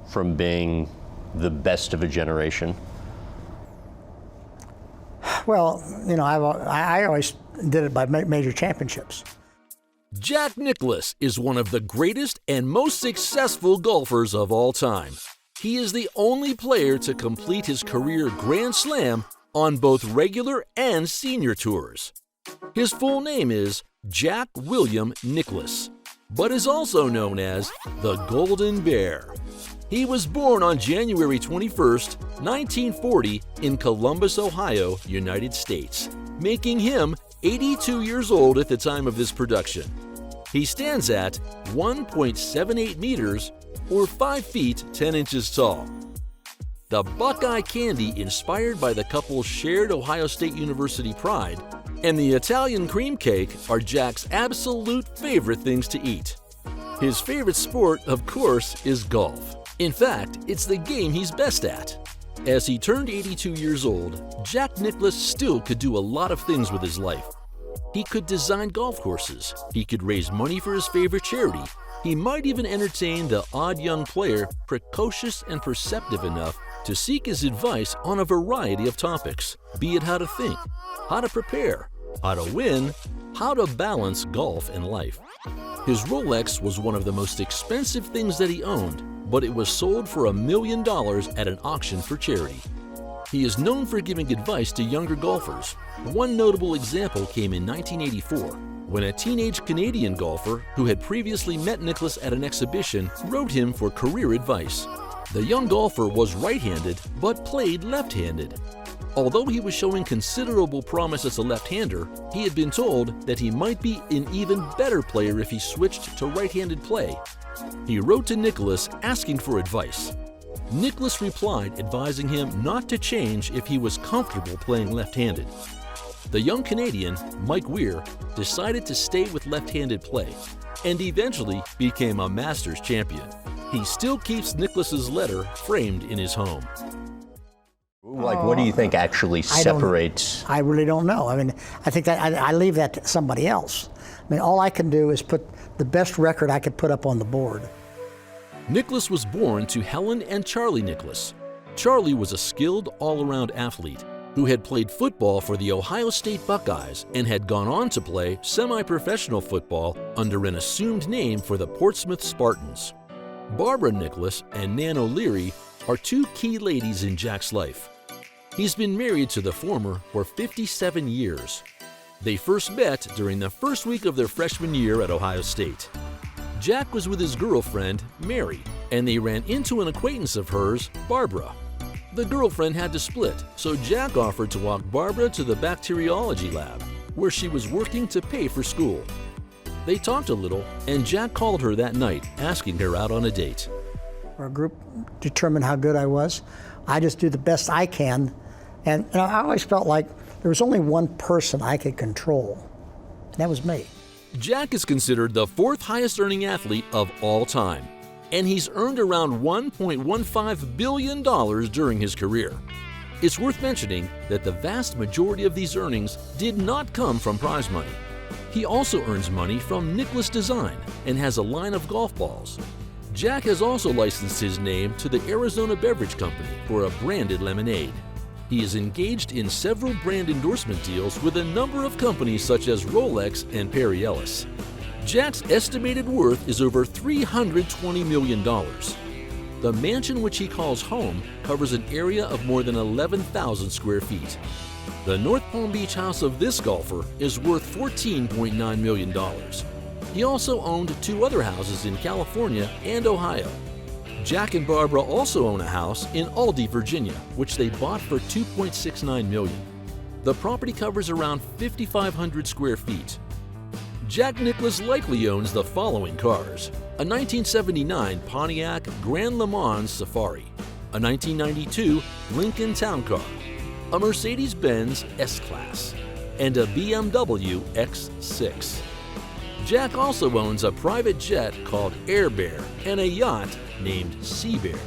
from being the best of a generation? Well, you know, I always did it by major championships. Jack Nicklaus is one of the greatest and most successful golfers of all time. He is the only player to complete his career Grand Slam on both regular and senior tours. His full name is Jack William Nicklaus, but is also known as the Golden Bear. He was born on January 21st, 1940 in Columbus, Ohio, United States, making him 82 years old at the time of this production. He stands at 1.78 meters or 5 feet 10 inches tall. The Buckeye candy inspired by the couple's shared Ohio State University pride and the Italian cream cake are Jack's absolute favorite things to eat. His favorite sport, of course, is golf. In fact, it's the game he's best at. As he turned 82 years old, Jack Nicklaus still could do a lot of things with his life. He could design golf courses, he could raise money for his favorite charity, he might even entertain the odd young player precocious and perceptive enough to seek his advice on a variety of topics, be it how to think, how to prepare, how to win, how to balance golf and life. His Rolex was one of the most expensive things that he owned, but it was sold for $1 million at an auction for charity. He is known for giving advice to younger golfers. One notable example came in 1984, when a teenage Canadian golfer who had previously met Nicklaus at an exhibition wrote him for career advice. The young golfer was right-handed but played left-handed. Although he was showing considerable promise as a left-hander, he had been told that he might be an even better player if he switched to right-handed play. He wrote to Nicklaus asking for advice. Nicklaus replied advising him not to change if he was comfortable playing left-handed. The young Canadian, Mike Weir, decided to stay with left-handed play and eventually became a Masters champion. He still keeps Nicklaus's letter framed in his home. Like, what do you think actually separates? I really don't know. I mean, I think that I leave that to somebody else. I mean, all I can do is put the best record I could put up on the board. Nicklaus was born to Helen and Charlie Nicklaus. Charlie was a skilled all-around athlete who had played football for the Ohio State Buckeyes and had gone on to play semi-professional football under an assumed name for the Portsmouth Spartans. Barbara Nicklaus and Nan O'Leary are two key ladies in Jack's life. He's been married to the former for 57 years. They first met during the first week of their freshman year at Ohio State. Jack was with his girlfriend, Mary, and they ran into an acquaintance of hers, Barbara. The girlfriend had to split, so Jack offered to walk Barbara to the bacteriology lab, where she was working to pay for school. They talked a little, and Jack called her that night, asking her out on a date. Our group determined how good I was. I just do the best I can. And I always felt like there was only one person I could control. That was me. Jack is considered the fourth highest earning athlete of all time, and he's earned around $1.15 billion during his career. It's worth mentioning that the vast majority of these earnings did not come from prize money. He also earns money from Nicklaus Design and has a line of golf balls. Jack has also licensed his name to the Arizona Beverage Company for a branded lemonade. He is engaged in several brand endorsement deals with a number of companies such as Rolex and Perry Ellis. Jack's estimated worth is over $320 million. The mansion, which he calls home, covers an area of more than 11,000 square feet. The North Palm Beach house of this golfer is worth $14.9 million. He also owned two other houses in California and Ohio. Jack and Barbara also own a house in Aldie, Virginia, which they bought for $2.69 million. The property covers around 5,500 square feet. Jack Nicklaus likely owns the following cars: a 1979 Pontiac Grand Le Mans Safari, a 1992 Lincoln Town Car, a Mercedes-Benz S-Class, and a BMW X6. Jack also owns a private jet called Air Bear and a yacht named Sea Bear.